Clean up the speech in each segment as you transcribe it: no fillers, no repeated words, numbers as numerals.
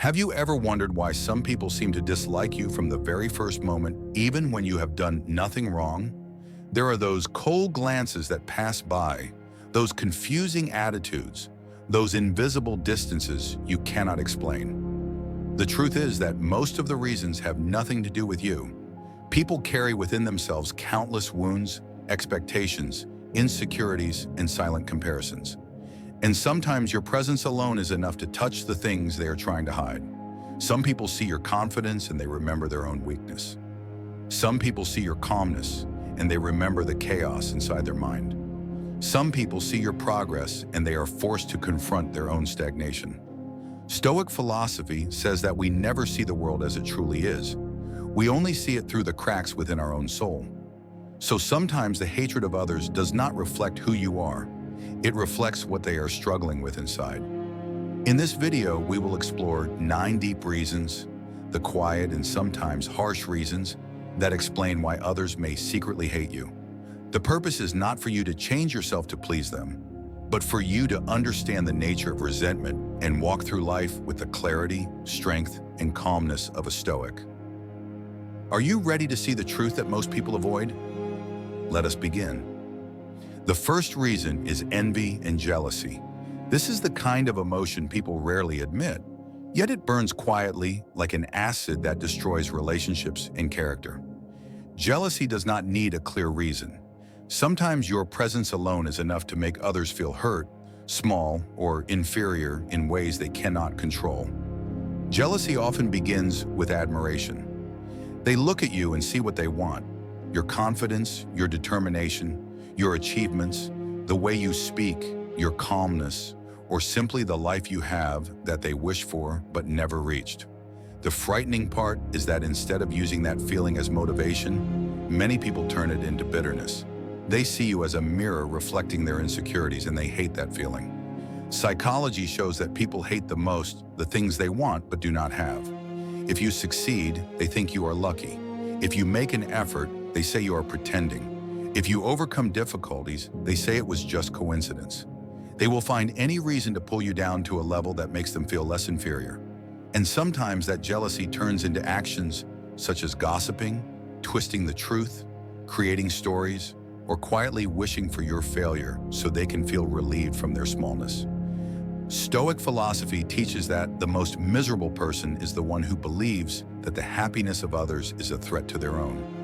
Have you ever wondered why some people seem to dislike you from the very first moment, even when you have done nothing wrong? There are those cold glances that pass by, those confusing attitudes, those invisible distances you cannot explain. The truth is that most of the reasons have nothing to do with you. People carry within themselves countless wounds, expectations, insecurities, and silent comparisons. And sometimes your presence alone is enough to touch the things they are trying to hide. Some people see your confidence and they remember their own weakness. Some people see your calmness and they remember the chaos inside their mind. Some people see your progress and they are forced to confront their own stagnation. Stoic philosophy says that we never see the world as it truly is. We only see it through the cracks within our own soul. So sometimes the hatred of others does not reflect who you are. It reflects what they are struggling with inside. In this video, we will explore 9 deep reasons, the quiet and sometimes harsh reasons that explain why others may secretly hate you. The purpose is not for you to change yourself to please them, but for you to understand the nature of resentment and walk through life with the clarity, strength, and calmness of a Stoic. Are you ready to see the truth that most people avoid? Let us begin. The first reason is envy and jealousy. This is the kind of emotion people rarely admit, yet it burns quietly like an acid that destroys relationships and character. Jealousy does not need a clear reason. Sometimes your presence alone is enough to make others feel hurt, small, or inferior in ways they cannot control. Jealousy often begins with admiration. They look at you and see what they want: your confidence, your determination, your achievements, the way you speak, your calmness, or simply the life you have that they wish for but never reached. The frightening part is that instead of using that feeling as motivation, many people turn it into bitterness. They see you as a mirror reflecting their insecurities and they hate that feeling. Psychology shows that people hate the most the things they want but do not have. If you succeed, they think you are lucky. If you make an effort, they say you are pretending. If you overcome difficulties, they say it was just coincidence. They will find any reason to pull you down to a level that makes them feel less inferior. And sometimes that jealousy turns into actions such as gossiping, twisting the truth, creating stories, or quietly wishing for your failure so they can feel relieved from their smallness. Stoic philosophy teaches that the most miserable person is the one who believes that the happiness of others is a threat to their own.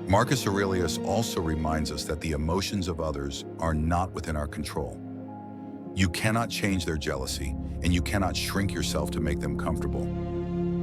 Marcus Aurelius also reminds us that the emotions of others are not within our control. You cannot change their jealousy, and you cannot shrink yourself to make them comfortable.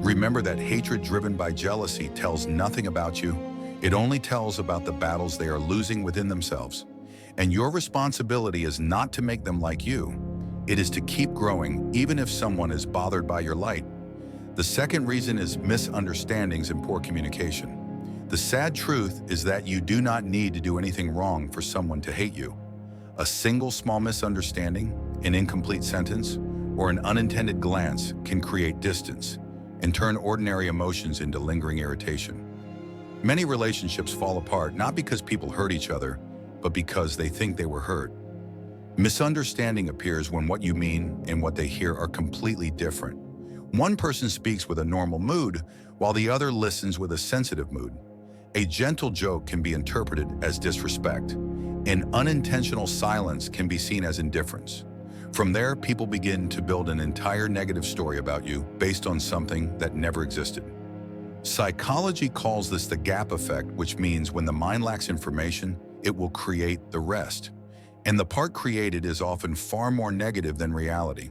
Remember that hatred driven by jealousy tells nothing about you. It only tells about the battles they are losing within themselves. And your responsibility is not to make them like you. It is to keep growing even if someone is bothered by your light. The second reason is misunderstandings and poor communication. The sad truth is that you do not need to do anything wrong for someone to hate you. A single small misunderstanding, an incomplete sentence, or an unintended glance can create distance and turn ordinary emotions into lingering irritation. Many relationships fall apart not because people hurt each other, but because they think they were hurt. Misunderstanding appears when what you mean and what they hear are completely different. One person speaks with a normal mood, while the other listens with a sensitive mood. A gentle joke can be interpreted as disrespect. An unintentional silence can be seen as indifference. From there, people begin to build an entire negative story about you based on something that never existed. Psychology calls this the gap effect, which means when the mind lacks information, it will create the rest. And the part created is often far more negative than reality.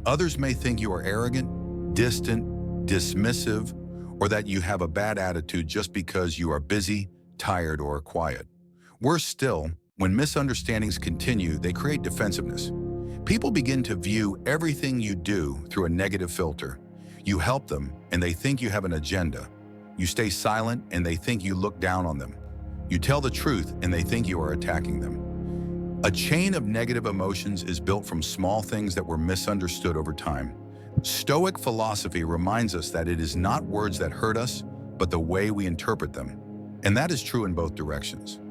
Others may think you are arrogant, distant, dismissive, or that you have a bad attitude just because you are busy, tired, or quiet. Worse still, when misunderstandings continue, they create defensiveness. People begin to view everything you do through a negative filter. You help them, and they think you have an agenda. You stay silent, and they think you look down on them. You tell the truth, and they think you are attacking them. A chain of negative emotions is built from small things that were misunderstood over time. Stoic philosophy reminds us that it is not words that hurt us, but the way we interpret them. And that is true in both directions.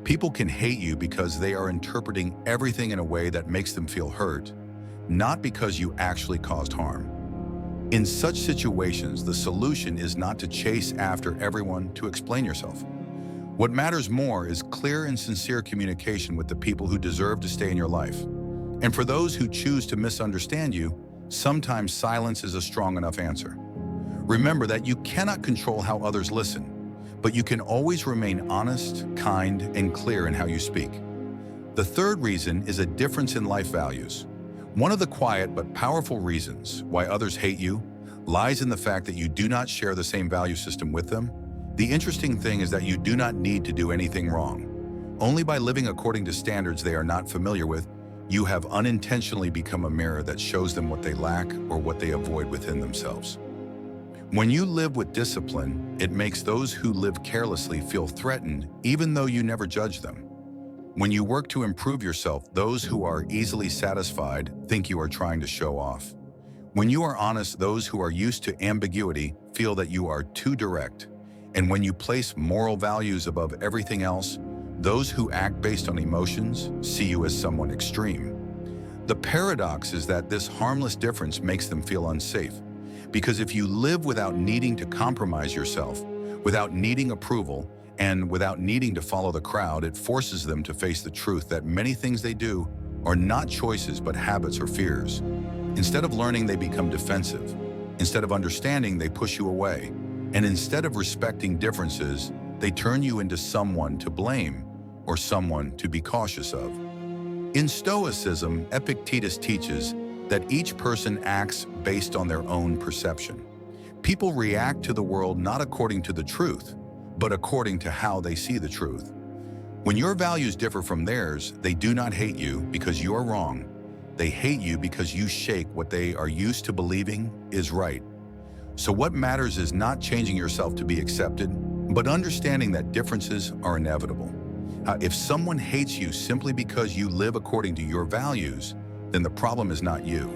People can hate you because they are interpreting everything in a way that makes them feel hurt, not because you actually caused harm. In such situations, the solution is not to chase after everyone to explain yourself. What matters more is clear and sincere communication with the people who deserve to stay in your life. And for those who choose to misunderstand you, sometimes silence is a strong enough answer. Remember that you cannot control how others listen, but you can always remain honest, kind, and clear in how you speak. The third reason is a difference in life values. One of the quiet but powerful reasons why others hate you lies in the fact that you do not share the same value system with them. The interesting thing is that you do not need to do anything wrong. Only by living according to standards they are not familiar with, you have unintentionally become a mirror that shows them what they lack or what they avoid within themselves. When you live with discipline, it makes those who live carelessly feel threatened, even though you never judge them. When you work to improve yourself, those who are easily satisfied think you are trying to show off. When you are honest, those who are used to ambiguity feel that you are too direct. And when you place moral values above everything else, those who act based on emotions see you as someone extreme. The paradox is that this harmless difference makes them feel unsafe. Because if you live without needing to compromise yourself, without needing approval, and without needing to follow the crowd, it forces them to face the truth that many things they do are not choices but habits or fears. Instead of learning, they become defensive. Instead of understanding, they push you away. And instead of respecting differences, they turn you into someone to blame or someone to be cautious of. In Stoicism, Epictetus teaches that each person acts based on their own perception. People react to the world not according to the truth, but according to how they see the truth. When your values differ from theirs, they do not hate you because you're wrong. They hate you because you shake what they are used to believing is right. So what matters is not changing yourself to be accepted, but understanding that differences are inevitable. If someone hates you simply because you live according to your values, then the problem is not you.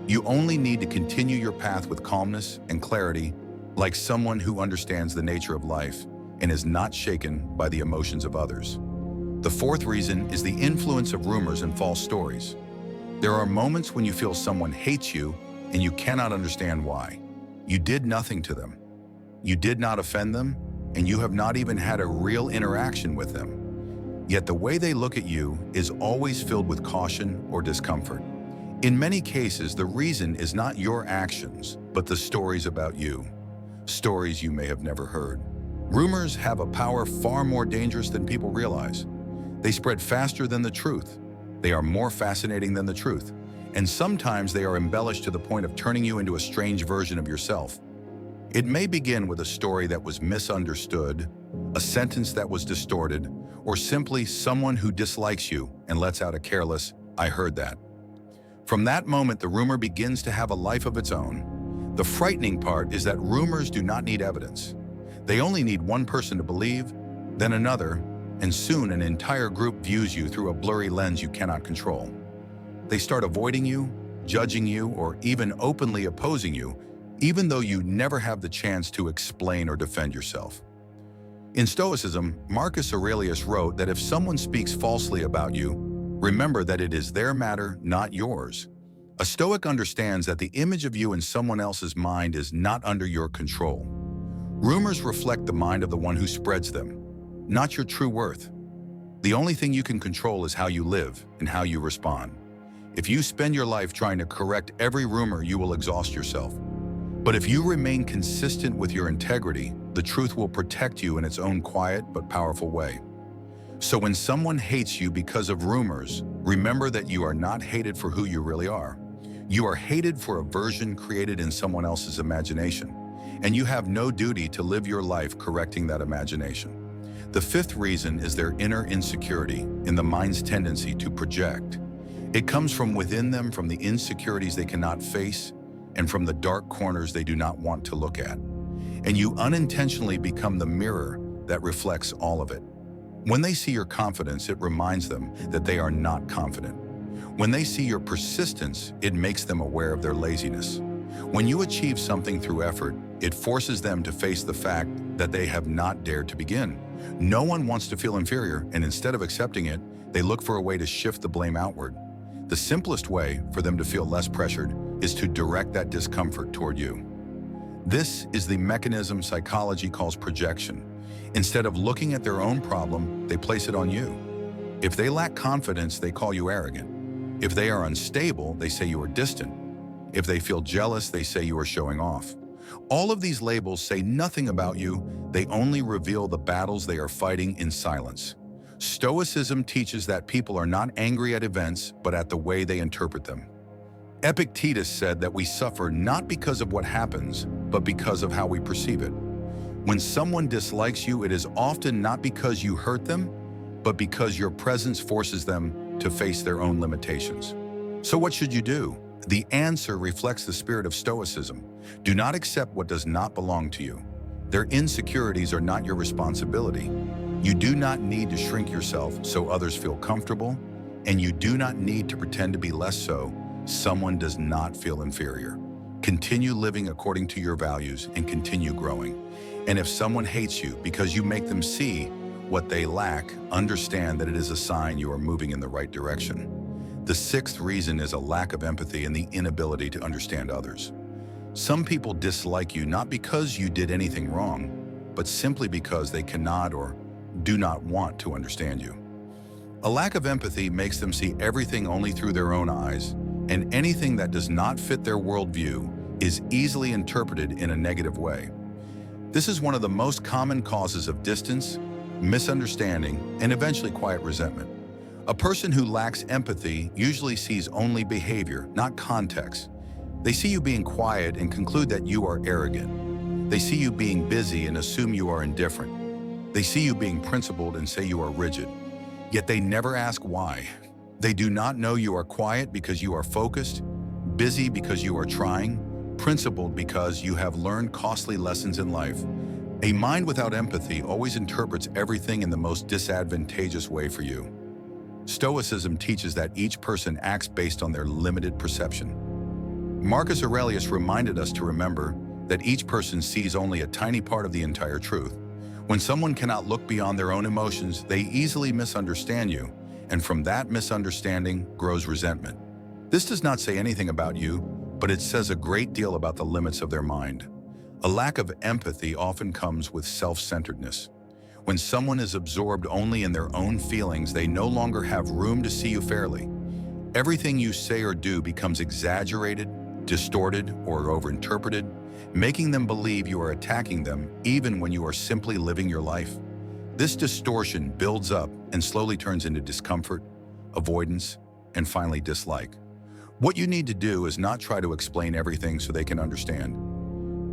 You only need to continue your path with calmness and clarity, like someone who understands the nature of life and is not shaken by the emotions of others. The fourth reason is the influence of rumors and false stories. There are moments when you feel someone hates you and you cannot understand why. You did nothing to them. You did not offend them, and you have not even had a real interaction with them. Yet the way they look at you is always filled with caution or discomfort. In many cases, the reason is not your actions, but the stories about you. Stories you may have never heard. Rumors have a power far more dangerous than people realize. They spread faster than the truth. They are more fascinating than the truth. And sometimes they are embellished to the point of turning you into a strange version of yourself. It may begin with a story that was misunderstood, a sentence that was distorted, or simply someone who dislikes you and lets out a careless, "I heard that." From that moment, the rumor begins to have a life of its own. The frightening part is that rumors do not need evidence. They only need one person to believe, then another, and soon an entire group views you through a blurry lens you cannot control. They start avoiding you, judging you, or even openly opposing you, even though you never have the chance to explain or defend yourself. In Stoicism, Marcus Aurelius wrote that if someone speaks falsely about you, remember that it is their matter, not yours. A Stoic understands that the image of you in someone else's mind is not under your control. Rumors reflect the mind of the one who spreads them, not your true worth. The only thing you can control is how you live and how you respond. If you spend your life trying to correct every rumor, you will exhaust yourself. But if you remain consistent with your integrity, the truth will protect you in its own quiet but powerful way. So when someone hates you because of rumors, remember that you are not hated for who you really are. You are hated for a version created in someone else's imagination, and you have no duty to live your life correcting that imagination. The fifth reason is their inner insecurity in the mind's tendency to project. It comes from within them, from the insecurities they cannot face, and from the dark corners they do not want to look at. And you unintentionally become the mirror that reflects all of it. When they see your confidence, it reminds them that they are not confident. When they see your persistence, it makes them aware of their laziness. When you achieve something through effort, it forces them to face the fact that they have not dared to begin. No one wants to feel inferior, and instead of accepting it, they look for a way to shift the blame outward. The simplest way for them to feel less pressured is to direct that discomfort toward you. This is the mechanism psychology calls projection. Instead of looking at their own problem, they place it on you. If they lack confidence, they call you arrogant. If they are unstable, they say you are distant. If they feel jealous, they say you are showing off. All of these labels say nothing about you. They only reveal the battles they are fighting in silence. Stoicism teaches that people are not angry at events, but at the way they interpret them. Epictetus said that we suffer not because of what happens, but because of how we perceive it. When someone dislikes you, it is often not because you hurt them, but because your presence forces them to face their own limitations. So what should you do? The answer reflects the spirit of Stoicism. Do not accept what does not belong to you. Their insecurities are not your responsibility. You do not need to shrink yourself so others feel comfortable, and you do not need to pretend to be less so someone does not feel inferior. Continue living according to your values and continue growing. And if someone hates you because you make them see what they lack, understand that it is a sign you are moving in the right direction. The sixth reason is a lack of empathy and the inability to understand others. Some people dislike you not because you did anything wrong, but simply because they cannot or do not want to understand you. A lack of empathy makes them see everything only through their own eyes, and anything that does not fit their worldview is easily interpreted in a negative way. This is one of the most common causes of distance, misunderstanding, and eventually quiet resentment. A person who lacks empathy usually sees only behavior, not context. They see you being quiet and conclude that you are arrogant. They see you being busy and assume you are indifferent. They see you being principled and say you are rigid. Yet they never ask why. They do not know you are quiet because you are focused, busy because you are trying, principled because you have learned costly lessons in life. A mind without empathy always interprets everything in the most disadvantageous way for you. Stoicism teaches that each person acts based on their limited perception. Marcus Aurelius reminded us to remember that each person sees only a tiny part of the entire truth. When someone cannot look beyond their own emotions, they easily misunderstand you, and from that misunderstanding grows resentment. This does not say anything about you, but it says a great deal about the limits of their mind. A lack of empathy often comes with self-centeredness. When someone is absorbed only in their own feelings, they no longer have room to see you fairly. Everything you say or do becomes exaggerated, distorted, or overinterpreted, making them believe you are attacking them even when you are simply living your life. This distortion builds up and slowly turns into discomfort, avoidance, and finally dislike. What you need to do is not try to explain everything so they can understand.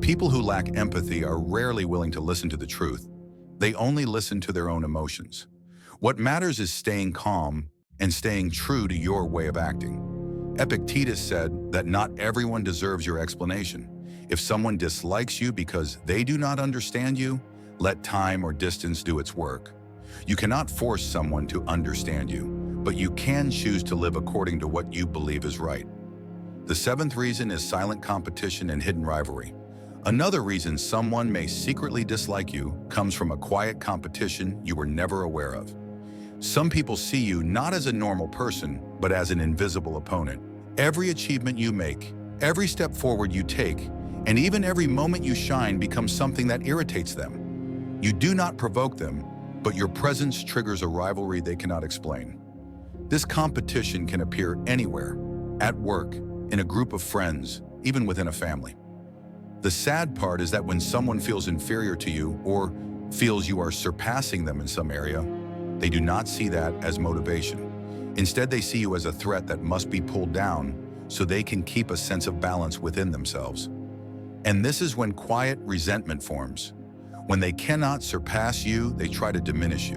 People who lack empathy are rarely willing to listen to the truth. They only listen to their own emotions. What matters is staying calm and staying true to your way of acting. Epictetus said that not everyone deserves your explanation. If someone dislikes you because they do not understand you, let time or distance do its work. You cannot force someone to understand you, but you can choose to live according to what you believe is right. The seventh reason is silent competition and hidden rivalry. Another reason someone may secretly dislike you comes from a quiet competition you were never aware of. Some people see you not as a normal person, but as an invisible opponent. Every achievement you make, every step forward you take, and even every moment you shine becomes something that irritates them. You do not provoke them, but your presence triggers a rivalry they cannot explain. This competition can appear anywhere, at work, in a group of friends, even within a family. The sad part is that when someone feels inferior to you or feels you are surpassing them in some area, they do not see that as motivation. Instead, they see you as a threat that must be pulled down so they can keep a sense of balance within themselves. And this is when quiet resentment forms. When they cannot surpass you, they try to diminish you.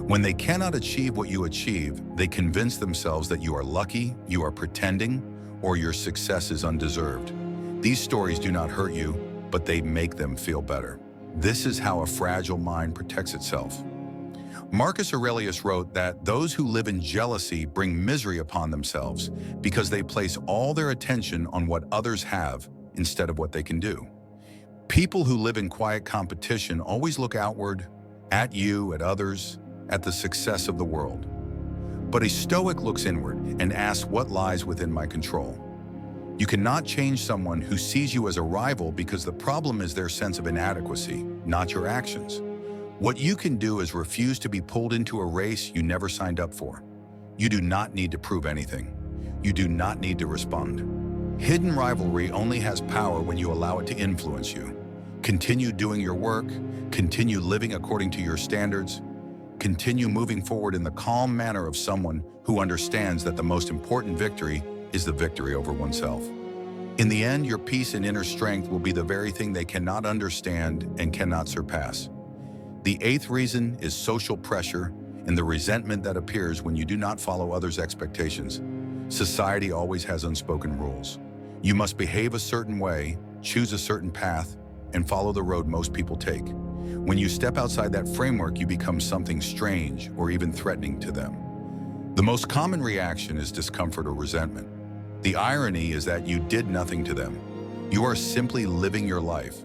When they cannot achieve what you achieve, they convince themselves that you are lucky, you are pretending, or your success is undeserved. These stories do not hurt you, but they make them feel better. This is how a fragile mind protects itself. Marcus Aurelius wrote that those who live in jealousy bring misery upon themselves because they place all their attention on what others have instead of what they can do. People who live in quiet competition always look outward, at you, at others, at the success of the world. But a Stoic looks inward and asks what lies within my control. You cannot change someone who sees you as a rival because the problem is their sense of inadequacy, not your actions. What you can do is refuse to be pulled into a race you never signed up for. You do not need to prove anything. You do not need to respond. Hidden rivalry only has power when you allow it to influence you. Continue doing your work, continue living according to your standards, continue moving forward in the calm manner of someone who understands that the most important victory is the victory over oneself. In the end, your peace and inner strength will be the very thing they cannot understand and cannot surpass. The eighth reason is social pressure and the resentment that appears when you do not follow others' expectations. Society always has unspoken rules. You must behave a certain way, choose a certain path, and follow the road most people take. When you step outside that framework, you become something strange or even threatening to them. The most common reaction is discomfort or resentment. The irony is that you did nothing to them. You are simply living your life.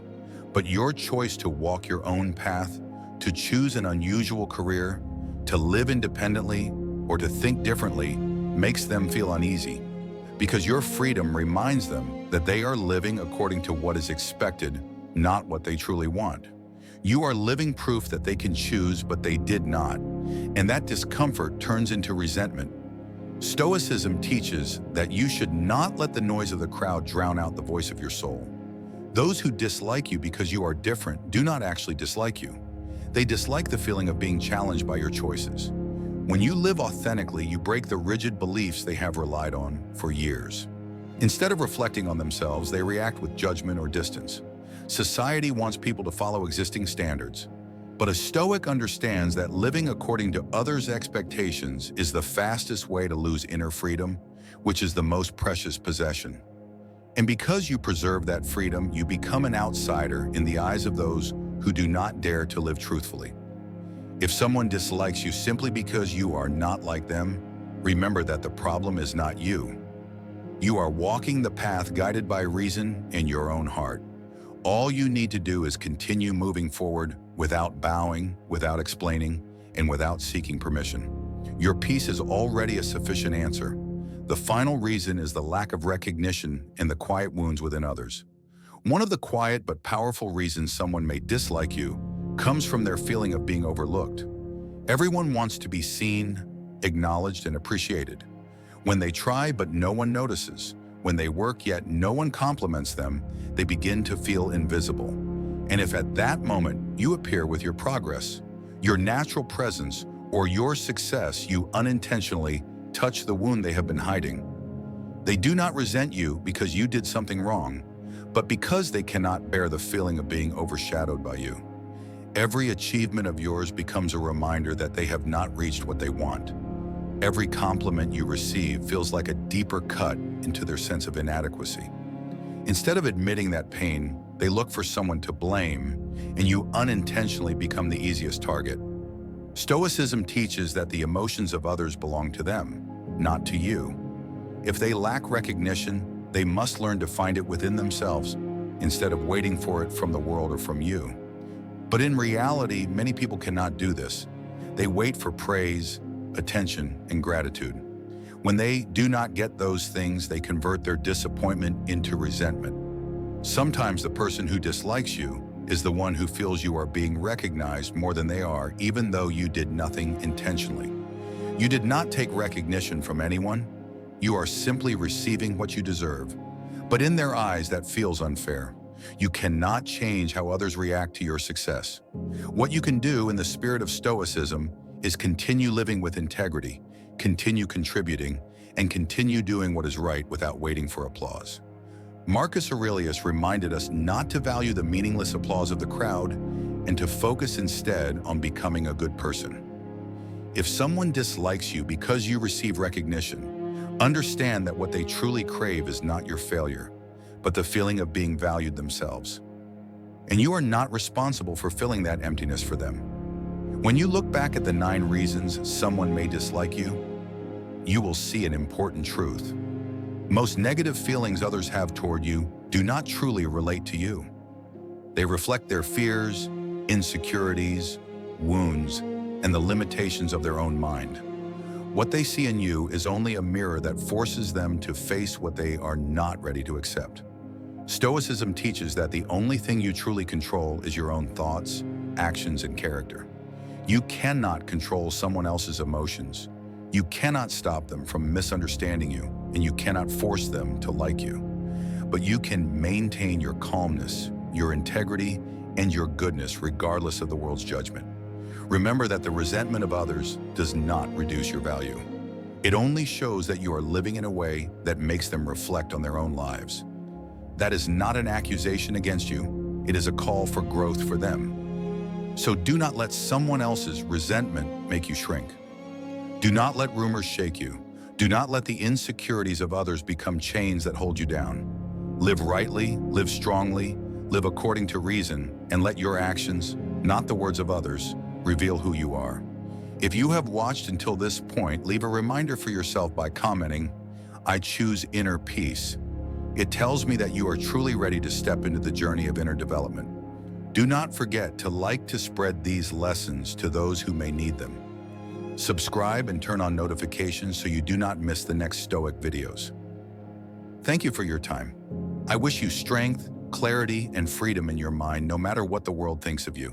But your choice to walk your own path, to choose an unusual career, to live independently, or to think differently makes them feel uneasy, because your freedom reminds them that they are living according to what is expected, not what they truly want. You are living proof that they can choose, but they did not, and that discomfort turns into resentment. Stoicism teaches that you should not let the noise of the crowd drown out the voice of your soul. Those who dislike you because you are different do not actually dislike you. They dislike the feeling of being challenged by your choices. When you live authentically, you break the rigid beliefs they have relied on for years. Instead of reflecting on themselves, they react with judgment or distance. Society wants people to follow existing standards, but a Stoic understands that living according to others' expectations is the fastest way to lose inner freedom, which is the most precious possession. And because you preserve that freedom, you become an outsider in the eyes of those who do not dare to live truthfully. If someone dislikes you simply because you are not like them, remember that the problem is not you. You are walking the path guided by reason and your own heart. All you need to do is continue moving forward without bowing, without explaining, and without seeking permission. Your peace is already a sufficient answer. The final reason is the lack of recognition and the quiet wounds within others. One of the quiet but powerful reasons someone may dislike you comes from their feeling of being overlooked. Everyone wants to be seen, acknowledged, and appreciated. When they try but no one notices, when they work yet no one compliments them, they begin to feel invisible. And if at that moment you appear with your progress, your natural presence, or your success, you unintentionally touch the wound they have been hiding. They do not resent you because you did something wrong, but because they cannot bear the feeling of being overshadowed by you. Every achievement of yours becomes a reminder that they have not reached what they want. Every compliment you receive feels like a deeper cut into their sense of inadequacy. Instead of admitting that pain, they look for someone to blame, and you unintentionally become the easiest target. Stoicism teaches that the emotions of others belong to them, not to you. If they lack recognition, they must learn to find it within themselves instead of waiting for it from the world or from you. But in reality, many people cannot do this. They wait for praise, attention, and gratitude. When they do not get those things, they convert their disappointment into resentment. Sometimes the person who dislikes you is the one who feels you are being recognized more than they are, even though you did nothing intentionally. You did not take recognition from anyone. You are simply receiving what you deserve. But in their eyes, that feels unfair. You cannot change how others react to your success. What you can do in the spirit of Stoicism is continue living with integrity, continue contributing, and continue doing what is right without waiting for applause. Marcus Aurelius reminded us not to value the meaningless applause of the crowd and to focus instead on becoming a good person. If someone dislikes you because you receive recognition, understand that what they truly crave is not your failure, but the feeling of being valued themselves. And you are not responsible for filling that emptiness for them. When you look back at the 9 reasons someone may dislike you, you will see an important truth. Most negative feelings others have toward you do not truly relate to you. They reflect their fears, insecurities, wounds, and the limitations of their own mind. What they see in you is only a mirror that forces them to face what they are not ready to accept. Stoicism teaches that the only thing you truly control is your own thoughts, actions, and character. You cannot control someone else's emotions. You cannot stop them from misunderstanding you, and you cannot force them to like you. But you can maintain your calmness, your integrity, and your goodness regardless of the world's judgment. Remember that the resentment of others does not reduce your value. It only shows that you are living in a way that makes them reflect on their own lives. That is not an accusation against you. It is a call for growth for them. So do not let someone else's resentment make you shrink. Do not let rumors shake you. Do not let the insecurities of others become chains that hold you down. Live rightly, live strongly, live according to reason, and let your actions, not the words of others, reveal who you are. If you have watched until this point, leave a reminder for yourself by commenting, "I choose inner peace." It tells me that you are truly ready to step into the journey of inner development. Do not forget to spread these lessons to those who may need them. Subscribe and turn on notifications so you do not miss the next Stoic videos. Thank you for your time. I wish you strength, clarity, and freedom in your mind no matter what the world thinks of you.